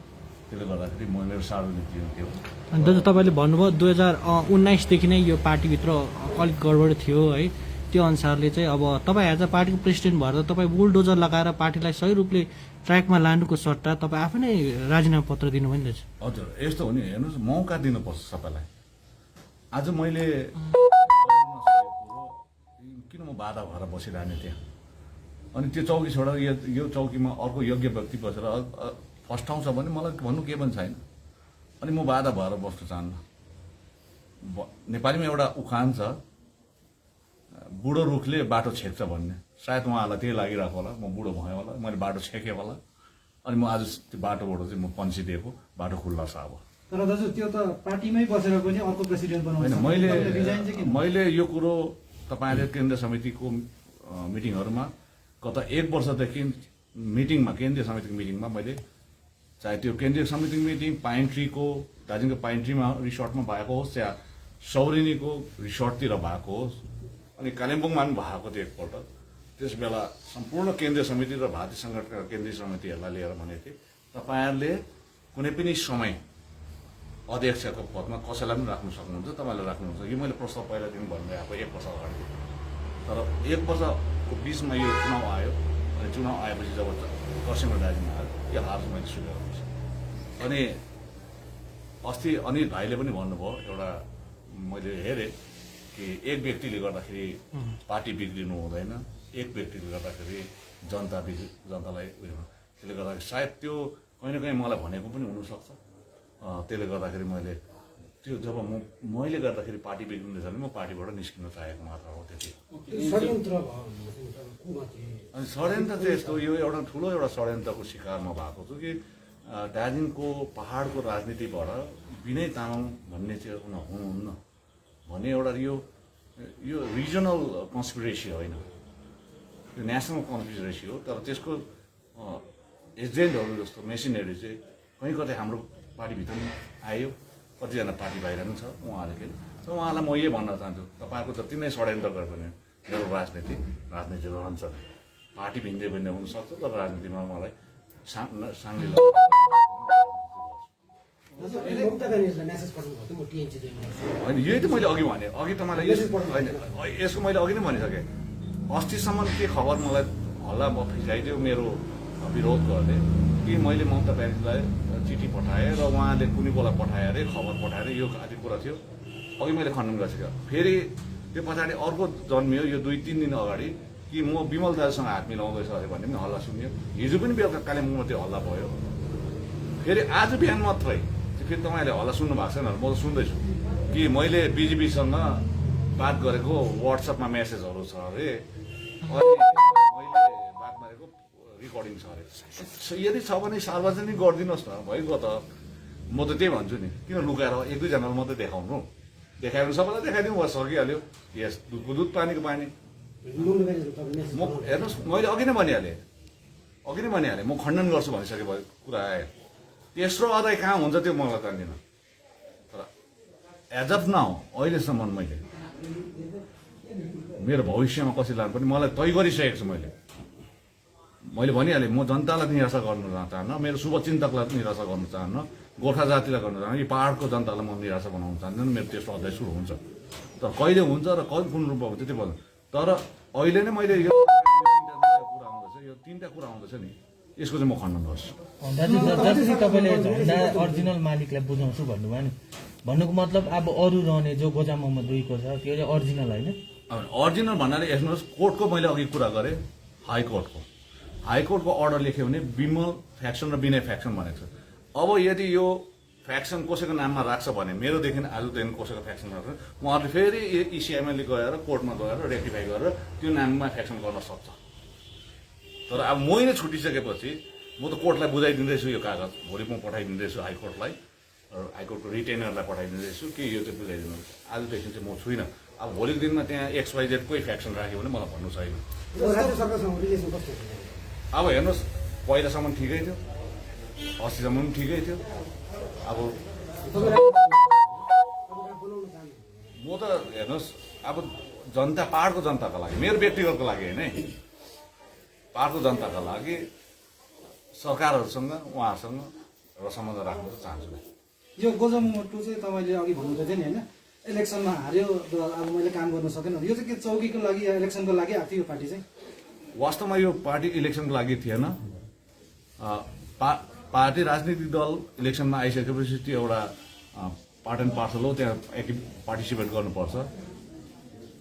त्यसले गर्दाखेरि म मेरो सार्वजनिक जीवन त्यो हो। अनि दाजु तपाईँले भन्नुभयो 2019देखि नै यो पार्टीभित्र अलिक गडबड थियो है, त्यो अनुसारले चाहिँ अब तपाईँ आज पार्टीको प्रेसिडेन्ट भएर तपाईँ बुलडोजर लगाएर पार्टीलाई सही रूपले ट्र्याकमा लानुको सट्टा तपाईँ आफै नै राजीनामा पत्र दिनुभयो नि दाजु। हजुर, यस्तो हो नि, हेर्नुहोस्, मौका दिनुपर्छ सबैलाई। आज मैले किन म बाधा भएर बसिरहने त्यहाँ, अनि त्यो चौकी छोडेर यो चौकीमा अर्को योग्य व्यक्ति बसेर फस्टाउँछ भने मलाई भन्नु केही पनि छैन। अनि म बाधा भएर बस्न चाहन्न। नेपालीमा एउटा उखान छ, बुढो रुखले बाटो छेक्छ भन्ने। सायद उहाँहरूलाई त्यही लागिरहेको होला, म बुढो भएँ होला, मैले बाटो छेकेँ होला, अनि म आज त्यो बाटोबाट चाहिँ म पन्सिदिएको, बाटो खुल्ला छ अब। तर दाजु त्यो त पार्टीमै बसेर पनि अर्को प्रेसिडेन्ट बनाउनु होइन, मैले यो कुरो तपाईँले केन्द्रीय समितिको मिटिङहरूमा गत 1 वर्षदेखि मिटिङमा, केन्द्रीय समितिको मिटिङमा मैले चाहे त्यो केन्द्रीय समितिको मिटिङ पाइन ट्रीको दार्जिलिङको पाइन ट्रीमा रिसोर्टमा भएको होस् या सौरेनीको रिसोर्टतिर भएको होस् अनि कालिम्पोङमा पनि भएको थियो एकपल्ट, त्यस बेला सम्पूर्ण केन्द्रीय समिति र भारतीय सङ्गठनका केन्द्रीय समितिहरूलाई लिएर भनेको थिएँ, तपाईँहरूले कुनै पनि समय अध्यक्षको पदमा कसैलाई पनि राख्नु सक्नुहुन्छ, तपाईँले राख्नुहुन्छ। यो मैले प्रस्ताव पहिलादेखि भन्दै आएको 1 वर्ष अगाडि। तर 1 वर्षको बिचमा यो चुनाव आयो अनि चुनाव आएपछि जब खरसाङ र दार्जिलिङ आयो, यो हार मैले स्वीकार गर्छु। अनि अस्ति अनिल भाइले पनि भन्नुभयो, एउटा मैले हेरेँ कि एक व्यक्तिले गर्दाखेरि पार्टी बिग्रिनु हुँदैन, एक व्यक्तिले गर्दाखेरि जनतालाई उयो, त्यसले गर्दाखेरि सायद त्यो कहीँ न कहीँ मलाई भनेको पनि हुनसक्छ। त्यसले गर्दाखेरि मैले त्यो जब मैले गर्दाखेरि पार्टी बिग्रिँदैछ भने म पार्टीबाट निस्किन चाहेको मात्र हो, त्यति। अनि षड्यन्त्र चाहिँ यस्तो, यो एउटा ठुलो एउटा षड्यन्त्रको शिकार म भएको छु कि दार्जिलिङको पहाडको राजनीतिबाट विनय तामाङ भन्ने चाहिँ हुनुहुन्न भन्ने एउटा यो रिजनल कन्स्पिरेसी होइन, यो नेसनल कन्स्पिरेसी हो। तर त्यसको एजेन्टहरू जस्तो मेसिनरी चाहिँ कहीँ कतै हाम्रो पार्टीभित्र पनि आयो, कतिजना पार्टी बाहिर पनि छ उहाँहरूले के। र उहाँलाई म यही भन्न चाहन्छु, तपाईँहरूको जति नै षड्यन्त्र गरे पनि मेरो राजनीति रहन्छ। पार्टी भिन्दै हुनसक्छ तर राजनीतिमा मलाई साङ्गे होइन, यही त मैले अघि भने, अघि तपाईँलाई यसको मैले अघि नै भनिसकेँ। अस्तिसम्म के खबर मलाई हल्ला फिजाइदियो मेरो विरोध गर्दै कि मैले ममता ब्यानर्जीलाई चिठी पठाएँ र उहाँले कुनै बेला पठाए अरे, खबर पठाएर यो आदि कुरा थियो, अघि मैले खण्डन गरिसकेँ। फेरि त्यो पछाडि अर्को जन्मियो यो 2-3 दिन अगाडि कि म विमल दाजुसँग हात मिलाउँदैछ अरे भन्ने पनि हल्ला सुन्यो। हिजो पनि बेलुका कालिम्पोङमा त्यो हल्ला भयो। फेरि आज बिहान मात्रै फेरि तपाईँले हल्ला सुन्नु भएको छैन, म त सुन्दैछु कि मैले बिजेपीसँग बात गरेको वाट्सएपमा मेसेजहरू छ अरे, अनि मैले बात पठाएको रेकर्डिङ छ अरे। यदि छ भने सार्वजनिक गरिदिनुहोस् न, भइगयो त। म त त्यही भन्छु नि, किन लुकाएर 1-2जनालाई मात्रै देखाउनु, देखायो भने सबैलाई देखाइदिउँ बस सकिहाल्यो। यस दुधको दुध पानीको पानी। म हेर्नुहोस्, मैले अघि नै भनिहालेँ, म खण्डन गर्छु भनिसके कुरा आयो। तेस्रो अध्याय कहाँ हुन्छ त्यो मलाई जान्दिनँ, तर एज अफ नाउ अहिलेसम्म मेरो भविष्यमा कसरी लानु पनि मलाई तय गरिसकेको छु। मैले भनिहालेँ, म जनतालाई निराशा गर्न चाहन्न, मेरो शुभचिन्तकलाई निराशा गर्न चाहन्न, गोर्खा जातिलाई गर्न चाहन्न, यो पाहाडको जनतालाई म निराशा बनाउन चाहन्न। मेरो तेस्रो अध्याय सुरु हुन्छ, तर कहिले हुन्छ र कुन रूपमा हुन्छ त्यो भन्नु। तर अहिले नै मैले यो तीनटा कुरा आउँदैछ नि, यसको चाहिँ म खण्डन गर्छु। जति तपाईँले झन्डा अरिजिनल मालिकलाई बुझाउँछु भन्नुभयो नि, भन्नुको मतलब अब अरू रहने जो गोजा मोहम्मद 2 को छ त्यो चाहिँ अरिजिनल होइन? अरिजिनल भन्नाले हेर्नुहोस्, कोर्टको मैले अघि कुरा गरेँ, हाइकोर्टको अर्डर लेख्यो भने विमल फ्याक्सन र विनय फ्याक्सन भनेको छ। अब यदि यो फ्याक्सन कसैको नाममा राख्छ भने, मेरोदेखि आजदेखि कसैको फ्याक्सन राख्छ, उहाँहरूले फेरि इसिआइएमएलले गएर कोर्टमा गएर रेक्टिफाई गरेर त्यो नाममा फ्याक्सन गर्न सक्छ। तर अब मैले छुटिसकेपछि म त कोर्टलाई बुझाइदिँदैछु, यो कागज भोलि म पठाइदिँदैछु हाइकोर्टलाई, हाइकोर्टको रिटेनरलाई पठाइदिँदैछु कि यो चाहिँ बुझाइदिनु। आजदेखि चाहिँ म छुइनँ। अब भोलिको दिनमा त्यहाँ XYZ कोही फ्याक्सन राख्यो भने मलाई भन्नु छैन। राज्य सरकारसँग रिलेसन कस्तो छ? अब हेर्नुहोस्, पहिलासम्म ठिकै थियो, 80सम्म पनि ठिकै थियो। अब म त हेर्नुहोस्, अब जनता, पाहाडको जनताको लागि, मेरो व्यक्तिगतको लागि होइन है, पाहाडको जनताको लागि सरकारहरूसँग उहाँहरूसँग र सम्बन्ध राख्न चाहन्छु। यो गोजा मोहम्मद 2 चाहिँ तपाईँले अघि भन्नुहुँदै थियो नि होइन, इलेक्सनमा हार्यो र अब मैले काम गर्न सकेन, यो चाहिँ के चौकीको लागि या इलेक्सनको लागि आएको थियो यो पार्टी चाहिँ? वास्तवमा यो पार्टी इलेक्सनको लागि थिएन। पार्टी राजनीतिक दल इलेक्सनमा आइसकेपछि त्यो एउटा पार्ट एन्ड पार्सल हो, त्यहाँ पार्टिसिपेट गर्नुपर्छ।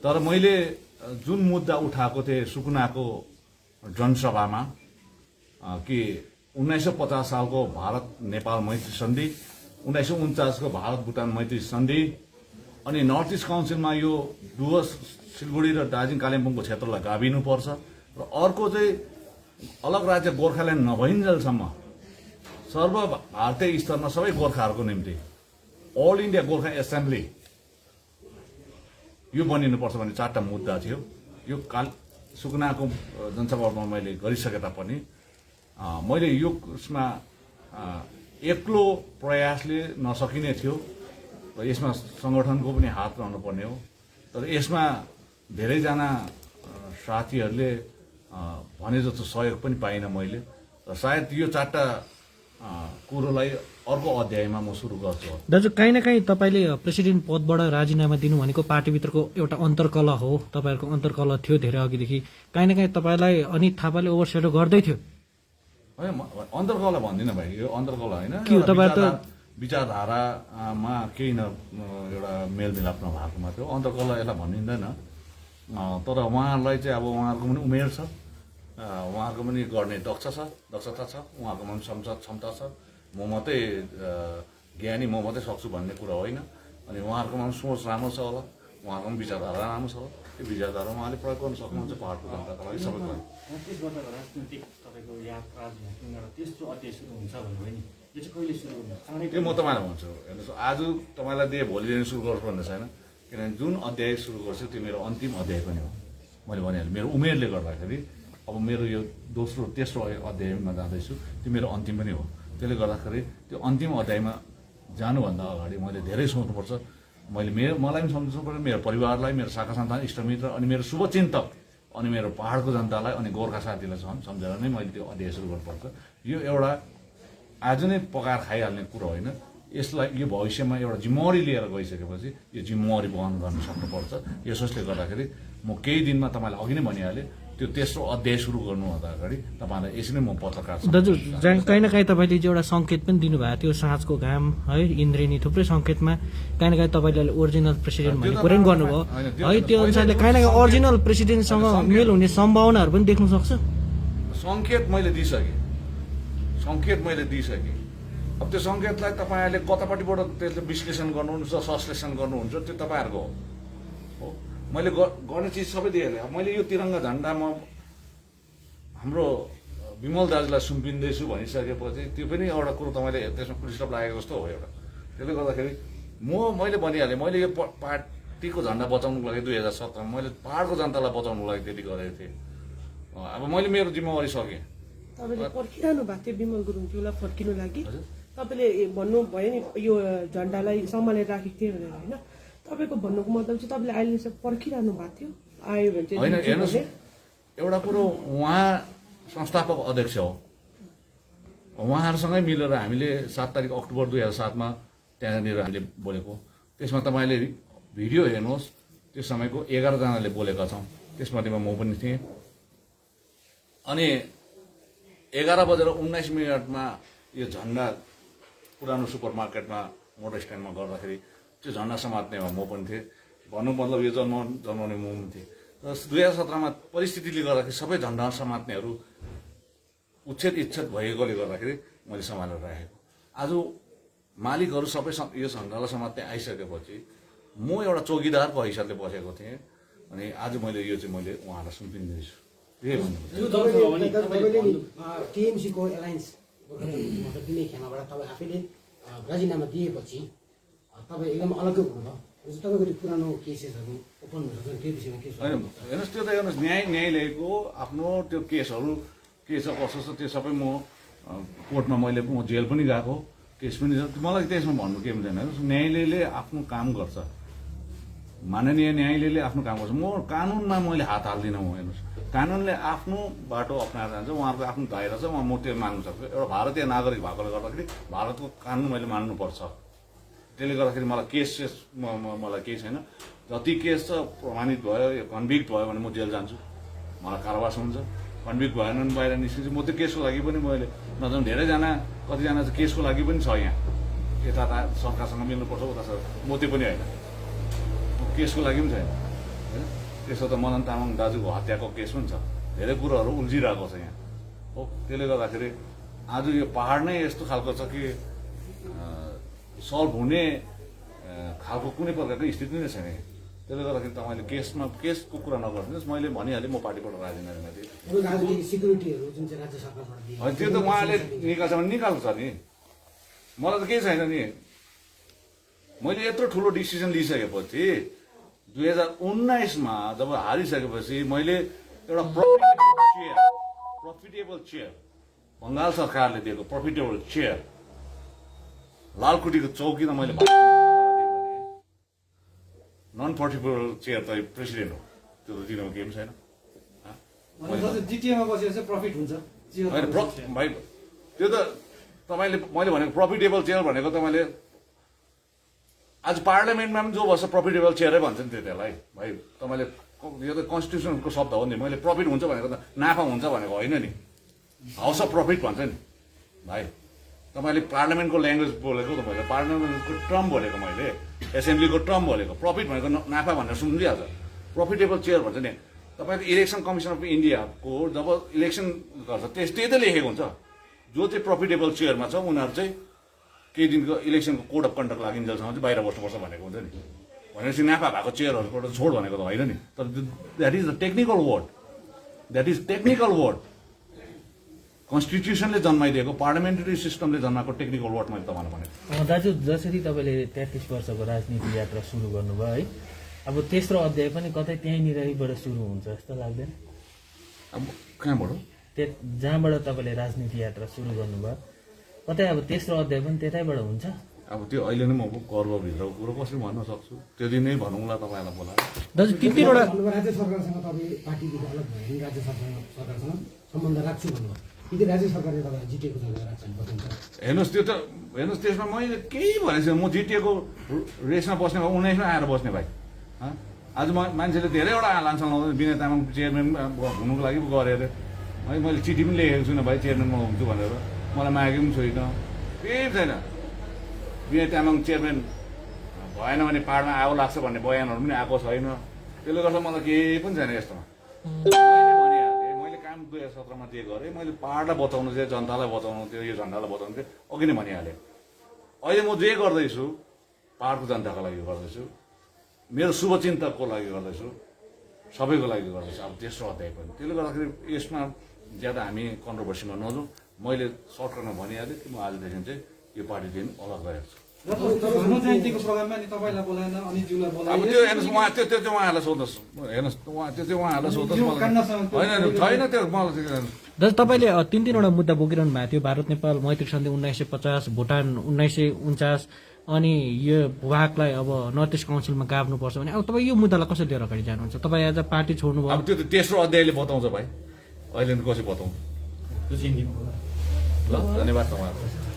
तर मैले जुन मुद्दा उठाएको थिएँ सुकुनाको जनसभामा कि 1950 सालको भारत नेपाल मैत्री सन्धि, 1949 को भारत भुटान मैत्री सन्धि, अनि नर्थ इस्ट काउन्सिलमा यो डुवर्स सिलगढी र दार्जिलिङ कालिम्पोङको क्षेत्रलाई गाभिनुपर्छ, र अर्को चाहिँ अलग राज्य गोर्खाल्यान्ड नभइन्जेलसम्म सर्वभारतीय स्तरमा सबै गोर्खाहरूको निम्ति अल इन्डिया गोर्खा एसेम्ब्ली यो बनिनुपर्छ भन्ने 4टा मुद्दा थियो। यो सुकुनाको जनसभामा मैले गरिसके तापनि मैले यो उसमा एक्लो प्रयासले नसकिने थियो र यसमा संगठनको पनि हात रहनुपर्ने हो। तर यसमा धेरैजना साथीहरूले भने जस्तो सहयोग पनि पाइनँ मैले, र सायद यो 4टा कुरोलाई अर्को अध्यायमा म सुरु गर्छु। दाजु, काहीँ न काहीँ तपाईँले प्रेसिडेन्ट पदबाट राजीनामा दिनु भनेको पार्टीभित्रको एउटा अन्तर्कलह हो, तपाईँहरूको अन्तर्कलह थियो धेरै अघिदेखि, काहीँ न काहीँ तपाईँलाई अनित थापाले ओभरसेडो गर्दै थियो? होइन, अन्तर्कलह भन्दिनँ भाइ, यो अन्तर्कलह होइन, विचारधारामा केही एउटा मेलमिलाप नभएको मात्र हो, अन्तर्कलह यसलाई भनिँदैन। तर उहाँहरूलाई चाहिँ अब उहाँहरूको पनि उमेर छ, उहाँहरूको पनि गर्ने दक्षता छ, उहाँको पनि क्षमता छ। म मात्रै ज्ञानी, म मात्रै सक्छु भन्ने कुरा होइन। अनि उहाँहरूको पनि सोच राम्रो छ होला, उहाँहरूको पनि विचारधारा राम्रो छ होला, त्यो विचारधारा उहाँले प्रयोग गर्न सक्नुहुन्छ पाहाडको जनताको लागि, सबैको लागि। 35 वर्षको राजनीतिक तपाईँको यात्रा एउटा तेस्रो अध्याय सुरु हुन्छ भन्नुभयो नि, यो चाहिँ कहिले सुरु हुन्छ? त्यो म तपाईँलाई भन्छु, हेर्नुहोस्, आज तपाईँलाई दिए भोलिदेखि सुरु गर्छु भन्ने छैन, किनभने जुन अध्याय सुरु गर्छु त्यो मेरो अन्तिम अध्याय पनि हो। मैले भनिहालेँ, मेरो उमेरले गर्दाखेरि अब मेरो यो तेस्रो अध्यायमा जाँदैछु, त्यो मेरो अन्तिम पनि हो। त्यसले गर्दाखेरि त्यो अन्तिम अध्यायमा जानुभन्दा अगाडि मैले धेरै सोच्नुपर्छ। मलाई पनि सम्झनुपर्छ, मेरो परिवारलाई, मेरो शाखा सन्तान, इष्टमित्र, अनि मेरो शुभचिन्तक, अनि मेरो पाहाडको जनतालाई, अनि गोर्खा साथीलाई सम्झेर नै मैले त्यो अध्याय सुरु गर्नुपर्छ। यो एउटा आज नै पकाएर खाइहाल्ने कुरो होइन, यसलाई यो भविष्यमा एउटा जिम्मेवारी लिएर गइसकेपछि यो जिम्मेवारी वहन गर्न सक्नुपर्छ। यसोस्ले गर्दाखेरि म केही दिनमा तपाईँलाई अघि नै भनिहालेँ, त्यो तेस्रो अध्याय सुरु गर्नुभन्दा अगाडि तपाईँलाई यसरी नै म पत्रकार दाजु, काहीँ न काहीँ तपाईँले एउटा सङ्केत पनि दिनुभएको थियो, साँझको घाम है, इन्द्रेणी, थुप्रै सङ्केतमा काहीँ न काहीँ तपाईँले ओरिजिनल प्रेसिडेन्ट भन्ने कुरा पनि गर्नुभयो है। त्यो अनुसारले काहीँ न काहीँ ओरिजिनल प्रेसिडेन्टसँग मेल हुने सम्भावनाहरू पनि देख्न सक्छ? सङ्केत मैले दिइसकेँ। अब त्यो सङ्केतलाई तपाईँहरूले कतापट्टिबाट त्यसले विश्लेषण गर्नुहुन्छ, संश्लेषण गर्नुहुन्छ, त्यो तपाईँहरूको हो। मैले गर्ने चिज सबै दिइहालेँ। मैले यो तिरङ्गा झन्डामा हाम्रो विमल दाजुलाई सुम्पिँदैछु भनिसकेपछि त्यो पनि एउटा कुरो तपाईँले त्यसमा पुलिसप लागेको जस्तो हो एउटा। त्यसले गर्दाखेरि मैले भनिहालेँ, मैले यो पार्टीको झन्डा बचाउनुको लागि 2017मा मैले पाहाडको जनतालाई बचाउनुको लागि त्यति गरेको थिएँ। अब मैले मेरो जिम्मेवारी सकेँ। तपाईँले पर्खिरहनु भएको थियो विमल गुरुङज्यूलाई फर्किनु लागि। तपाईँले भन्नुभयो नि यो झन्डालाई सम्हालेर राखेको थियो भनेर होइन, तपाईँको भन्नुको मतलब चाहिँ तपाईँले अहिले चाहिँ पर्खिरहनु भएको थियो आयो भने होइन, चाहिँ हेर्नुहोस् एउटा कुरो, उहाँ संस्थापक अध्यक्ष हो, उहाँहरूसँगै मिलेर हामीले 7 तारिक अक्टोबर 2007मा त्यहाँनिर हामीले बोलेको। त्यसमा तपाईँले भिडियो हेर्नुहोस्, त्यो समयको 11 जनाले बोलेका छौँ, त्यसमध्येमा म पनि थिएँ। अनि 11:19 यो झन्डा पुरानो सुपर मार्केटमा मोटर स्ट्यान्डमा गर्दाखेरि त्यो झन्डा समात्नेमा म पनि थिएँ। भन्नु मतलब यो जन्माउने म पनि थिएँ। र 2017मा परिस्थितिले गर्दाखेरि सबै झन्डा समात्नेहरू उच्छेद भएकोले गर्दाखेरि मैले सम्हालेर राखेको। आज मालिकहरू सबै यो झन्डालाई समात्ने आइसकेपछि म एउटा चौकीदारको हैसियतले बसेको थिएँ। अनि आज मैले यो चाहिँ मैले उहाँलाई सुम्पिँदैछु, यही भन्नु। तपाईँले टिएमसीको एलायन्स मतलब दिने खेमाबाट तपाईँ आफैले राजीनामा दिएपछि तपाईँ एकदम अलग्गै हुनुभयो। तपाईँको पुरानो केसेसहरू ओपन हुन सक्छ, त्यो विषयमा के छ? होइन, हेर्नुहोस् त्यो त हेर्नुहोस्, न्यायालयको आफ्नो त्यो केसहरू के छ कसो छ त्यो सबै म कोर्टमा म जेल पनि गएको, केस पनि छ। मलाई त्यसमा भन्नु के हुँदैन। हेर्नुहोस्, न्यायालयले आफ्नो काम गर्छ, माननीय न्यायालयले आफ्नो काम गर्छ। म कानुनमा मैले हात हाल्दिनँ। हेर्नुहोस्, कानुनले आफ्नो बाटो अप्नाएर जान्छ, उहाँहरूको आफ्नो दायरा छ, म त्यो मान्नु सक्छु। एउटा भारतीय नागरिक भएकोले गर्दाखेरि भारतको कानुन मैले मान्नुपर्छ। त्यसले गर्दाखेरि मलाई मलाई केही छैन। जति केस छ प्रमाणित भयो, कन्भिक्ट भयो भने म जेल जान्छु, मलाई कारावास हुन्छ। कन्भिक्ट भएन भने बाहिर निस्किन्छु। म त्यो केसको लागि पनि मैले नजाउँ, धेरैजना कतिजना चाहिँ केसको लागि पनि छ यहाँ, यता सरकारसँग मिल्नुपर्छ उता म त्यो पनि होइन, केसको लागि पनि छैन होइन। त्यसो त मदन तामाङ दाजुको हत्याको केस पनि छ, धेरै कुरोहरू उल्झिरहेको छ यहाँ हो। त्यसले गर्दाखेरि आज यो पहाड नै यस्तो खालको छ कि सल्भ हुने खालको कुनै प्रकारको स्थिति नै छैन। त्यसले गर्दाखेरि तपाईँले केसको कुरा नगरिदिनुहोस्। मैले भनिहालेँ म पार्टीबाट राजीनामा दिएँ। राजनीतिक सिक्युरिटीहरू जुन चाहिँ राज्य सरकारबाट दिए होइन, त्यो त उहाँले निकाल्छ भने निकाल्छ नि, मलाई त केही छैन नि। मैले यत्रो ठुलो डिसिजन लिइसकेपछि 2019मा जब हारिसकेपछि मैले एउटा प्रफिटेबल चेयर बङ्गाल सरकारले दिएको प्रफिटेबल चेयर लालकुटीको चौकी त मैले नन प्रफिटेबल चेयर त प्रेसिडेन्ट हो, त्यो त दिनमा केही पनि छैन। जिटिएमा बसेर चाहिँ प्रफिट हुन्छ होइन भाइ, त्यो त तपाईँले मैले भनेको प्रफिटेबल चेयर भनेको तपाईँले आज पार्लियामेन्टमा पनि जो बस्छ प्रफिटेबल चेयरै भन्छ नि त्यसलाई भाइ। तपाईँले यो त कन्स्टिट्युसनको शब्द हो नि। मैले प्रफिट हुन्छ भनेको त नाफा हुन्छ भनेको होइन नि, हाउस अफ प्रफिट भन्छ नि भाइ। तपाईँले पार्लियामेन्टको ल्याङ्ग्वेज बोलेको त मैले, पार्लियामेन्टको टर्म बोलेको मैले, एसेम्ब्लीको टर्म बोलेको। प्रफिट भनेको नाफा भनेर सुनिदिइहाल्छ, प्रफिटेबल चेयर भन्छ नि। तपाईँले इलेक्सन कमिसन अफ इन्डियाको जब इलेक्सन गर्छ त्यही त लेखेको हुन्छ, जो चाहिँ प्रफिटेबल चेयरमा छ उनीहरू चाहिँ केही दिनको इलेक्सनको कोड अफ कन्डक्ट लागिन्जेलसम्म चाहिँ बाहिर बस्नुपर्छ भनेको हुन्छ नि। भनेपछि नाफा भएको चेयरहरूबाट छोड भनेको त होइन नि। तर that is the technical word, that is technical word. कन्स्टिट्युसनले जन्माइदिएको, पार्लियामेन्ट्री सिस्टमले जन्माएको टेक्निकल वर्ड मैले तपाईँलाई भनेको। दाजु, जसरी तपाईँले 33 वर्षको राजनीति यात्रा सुरु गर्नुभयो है, अब तेस्रो अध्याय पनि कतै त्यहीँनिरबाट सुरु हुन्छ जस्तो लाग्दैन? अब कहाँबाट जहाँबाट तपाईँले राजनीति यात्रा सुरु गर्नुभयो कतै अब तेस्रो अध्याय पनि त्यतैबाट हुन्छ? अब त्यो अहिले नै म गर्वभित्रको कुरो कसरी भन्न सक्छु, त्यो दिन नै भनौँला तपाईँलाई बोलाएर। दाजु तिनवटा राज्य सरकारसँग तपाईँ पार्टीदेखि अलग भयो भने राज्य सरकारसँग सम्बन्ध राख्छु भन्नुभयो, यदि राज्य सरकारले तपाईँ जिटिएको सम्बन्ध राख्छन् बताउँछ? हेर्नुहोस्, त्यो त हेर्नुहोस्, त्यसमा मैले केही भनेको छैन। म जिटिएको रेसमा बस्ने भए 19मा आएर बस्ने भाइ। आज मान्छेले धेरैवटा लान्छन् लाउँदै विनय तामाङ चेयरम्यान हुनुको लागि गरे अरे है। मैले चिठी पनि लेखेको छुइनँ भाइ चेयरम्यानमा हुन्छु भनेर, मलाई मागेको पनि छैन, केही छैन। विनय तामाङ चेयरम्यान भएन भने पाहाडमा आगो लाग्छ भन्ने बयानहरू पनि आएको छैन। त्यसले गर्दा मलाई केही पनि छैन यस्तोमा। मैले भनिहालेँ, मैले काम 2017मा जे गरेँ, मैले पाहाडलाई बचाउनु चाहिँ जनतालाई बचाउनु थियो, यो झन्डालाई बचाउनु थियो, अघि नै भनिहालेँ। अहिले म जे गर्दैछु पाहाडको जनताको लागि गर्दैछु, मेरो शुभचिन्तकको लागि गर्दैछु, सबैको लागि गर्दैछु। अब तेस्रो अध्याय पनि त्यसले गर्दाखेरि यसमा ज्यादा हामी कन्ट्रोभर्सीमा नजाउँ। मैले सर्टकटमा भनिहालेँ कि म आजदेखि चाहिँ यो पार्टीदेखि अलग रहेको छु। र भानु जयन्तीको प्रोग्राममा नि तपाईँलाई बोलाएन, अनितज्यूलाई अब बोलाएन। त्यो हेर्नुहोस् उहाँ त्यो चाहिँ उहाँहरूलाई सोध्नुहोस्, हेर्नुहोस् त्यो चाहिँ उहाँहरूलाई सोध्नुहोस्। त्यो मलाई कान्डसँग त्यो- होइन छैन त्यो मलाई दाजु तपाईँले तीन-तीनवटा मुद्दा बोकिरहनु भएको थियो, भारत नेपाल मैत्री सन्धि 1950, भुटान 1949, अनि यो भूभागलाई अब नर्थ इस्ट काउन्सिलमा गाभ्नुपर्छ भने अब तपाईँ यो मुद्दालाई कसरी लिएर अगाडि जानुहुन्छ? तपाईँ एज अ पार्टी छोड्नुभयो। अब त्यो त तेस्रो अध्यायले बताउँछ भाइ, अहिले कसरी बताउँ? ल धन्यवाद तपाईँहरू।